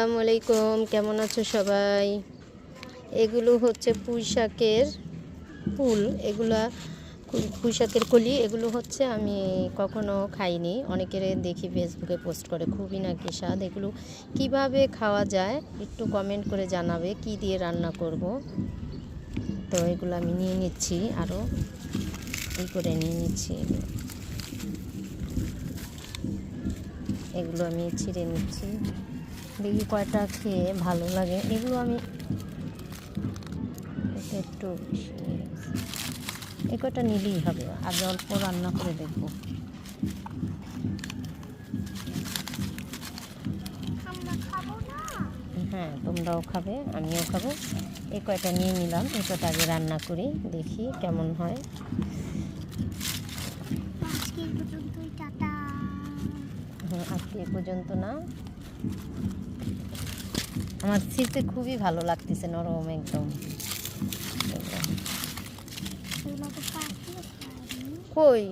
আসসালামু আলাইকুম, কেমন আছো সবাই? এগুলো হচ্ছে পুঁই শাকের ফুল, এগুলা পুঁই শাকের কলি। এগুলো হচ্ছে আমি কখনো খাইনি, অনেকের দেখি ফেসবুকে পোস্ট করে, খুবই নাকি স্বাদ। এগুলো কিভাবে খাওয়া যায় একটু কমেন্ট করে জানাবে, কি দিয়ে রান্না করব। তো এগুলো আমি নিয়ে নিচ্ছি, আরও এই করে নিয়ে নিচ্ছি। এগুলো আমি ছিঁড়ে নিচ্ছি, দেখি কয়টা খেয়ে ভালো লাগে। এগুলো আমি একটু বেশি এই কয়টা নিলেই হবে, আগে অল্প রান্না করে দেখব। হ্যাঁ, তোমরাও খাবে, আমিও খাবো। এই কয়টা নিয়ে নিলাম, এই কয়টা আগে রান্না করি, দেখি কেমন হয়। আজকে এই পর্যন্ত না, আমার ছিঁড়তে খুবই ভালো লাগতেছে, নরম একদম। কই